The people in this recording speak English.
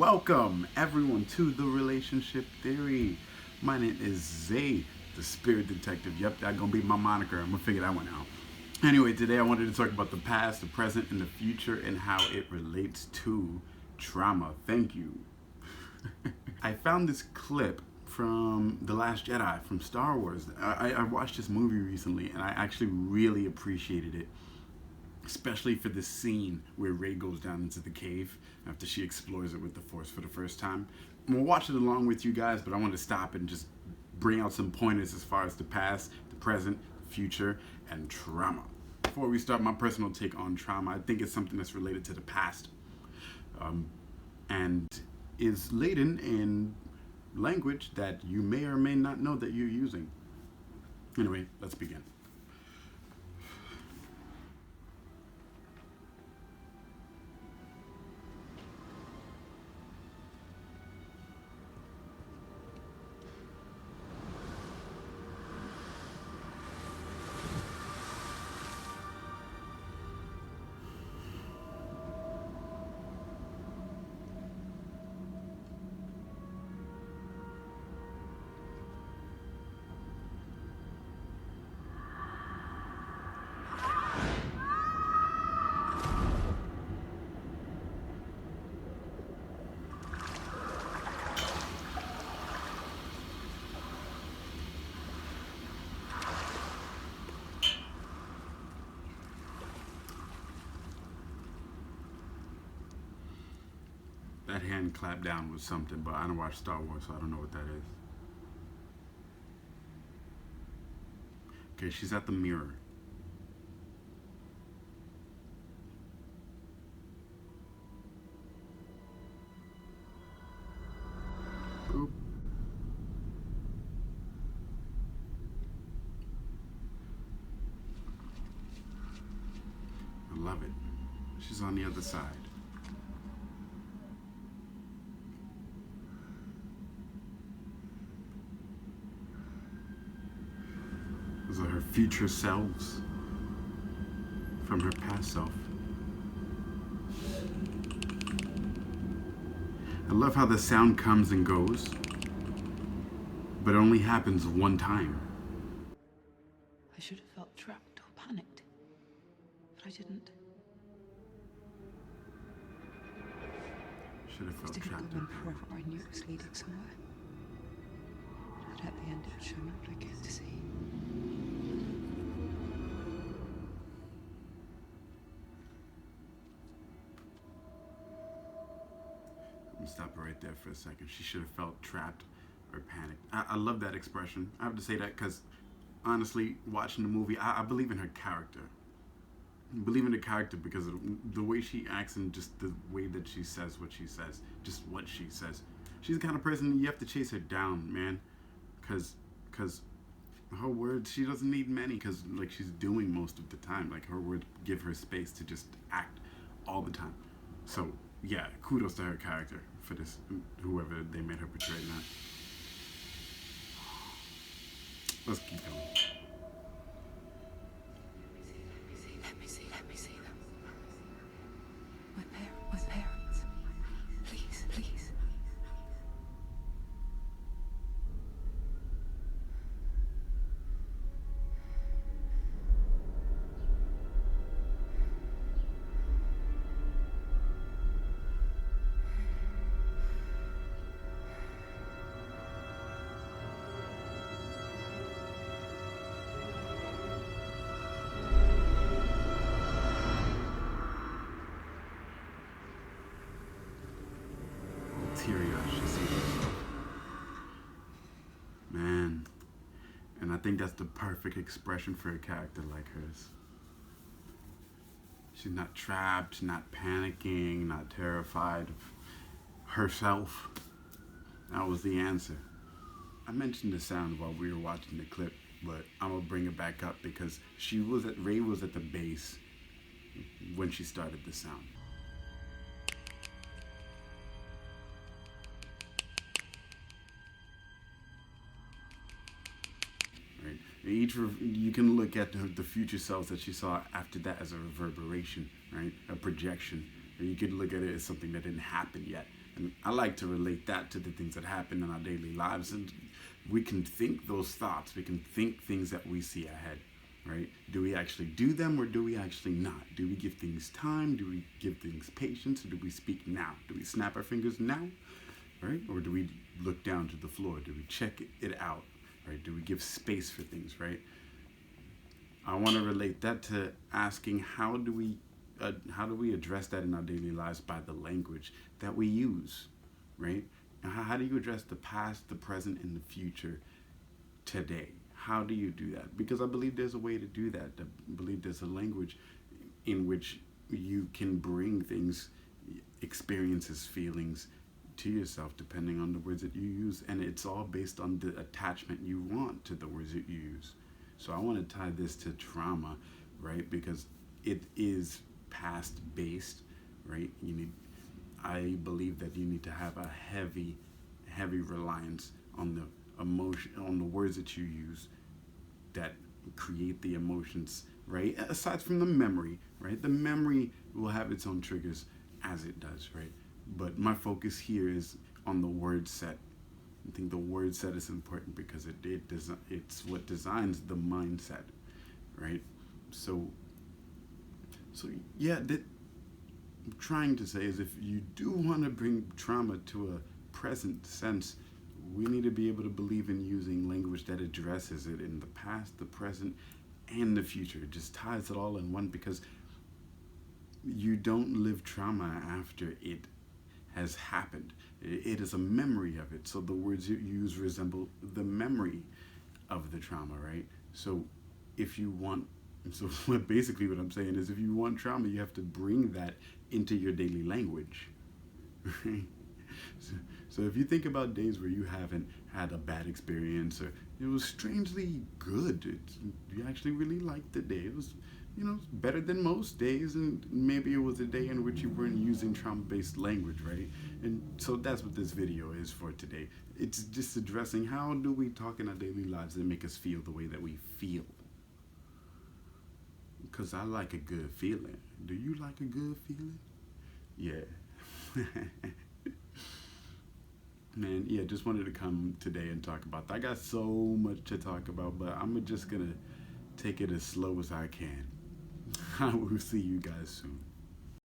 Welcome everyone to the Relationship Theory. My name is Zay, the Spirit Detective. Yep, that's gonna be my moniker. I'm gonna figure that one out. Anyway, today I wanted to talk about the past, the present, and the future and how it relates to trauma. Thank you. I found this clip from The Last Jedi from Star Wars. I watched this movie recently and I actually really appreciated it, especially for the scene where Rey goes down into the cave after she explores it with the Force for the first time. I'm gonna watch it along with you guys, but I want to stop and just bring out some pointers as far as the past, the present, the future, and trauma. Before we start, my personal take on trauma, I think it's something that's related to the past, and is laden in language that you may or may not know that you're using. Anyway, let's begin. That hand clap down was something, but I don't watch Star Wars, so I don't know what that is. Okay, she's at the mirror. Oop. I love it. She's on the other side. Those are her future selves from her past self. I love how the sound comes and goes, but it only happens one time. I should have felt trapped or panicked, but I didn't. Should have It felt didn't trapped. go on forever. I knew it was leading somewhere. But at the end, it would show me what I came to see. Let me stop right there for a second. She should have felt trapped or panicked. I love that expression. I have to say that because, honestly, watching the movie, I believe in her character. I believe in the character because of the way she acts and just the way that she says what she says. Just what she says. She's the kind of person you have to chase her down, man. Because her words, she doesn't need many because, like, she's doing most of the time. Like, her words give her space to just act all the time. So, yeah, kudos to her character for this, whoever they made her portray that. Let's keep going. Let me see them. My parents. Please. Teary-eyed, she sees herself. Man. And I think that's the perfect expression for a character like hers. She's not trapped, not panicking, not terrified of herself. That was the answer. I mentioned the sound while we were watching the clip, but I'm gonna bring it back up because Rey was at the base when she started the sound. Right? You can look at the future selves that she saw after that as a reverberation, right? A projection. Or you could look at it as something that didn't happen yet. And I like to relate that to the things that happen in our daily lives. And we can think those thoughts, we can think things that we see ahead, right? Do we actually do them or do we actually not? Do we give things time? Do we give things patience? Or do we speak now? Do we snap our fingers now, right? Or do we look down to the floor? Do we check it out, right? Do we give space for things, right? I want to relate that to asking how do we address that in our daily lives by the language that we use, right? How do you address the past, the present, and the future today? How do you do that? Because I believe there's a way to do that. I believe there's a language in which you can bring things, experiences, feelings to yourself depending on the words that you use, and it's all based on the attachment you want to the words that you use. So I want to tie this to trauma, right? Because it is past based, right? I believe that you need to have a heavy reliance on the emotion, on the words that you use that create the emotions, right? Aside from the memory, right? The memory will have its own triggers as it does, right? But my focus here is on the word set. I think the word set is important because it's what designs the mindset, right? So yeah, that I'm trying to say is if you do want to bring trauma to a present sense, we need to be able to believe in using language that addresses it in the past, the present, and the future. It just ties it all in one, because you don't live trauma after it has happened. It is a memory of it. So the words you use resemble the memory of the trauma, right? So basically what I'm saying is if you want trauma, you have to bring that into your daily language. Right? So if you think about days where you haven't had a bad experience, or it was strangely good, you actually really liked the day, it was, better than most days, and maybe it was a day in which you weren't using trauma-based language, right? And so that's what this video is for today. It's just addressing how do we talk in our daily lives that make us feel the way that we feel. Because I like a good feeling. Do you like a good feeling? Yeah. Man, yeah, just wanted to come today and talk about that. I got so much to talk about, but I'm just going to take it as slow as I can. I will see you guys soon.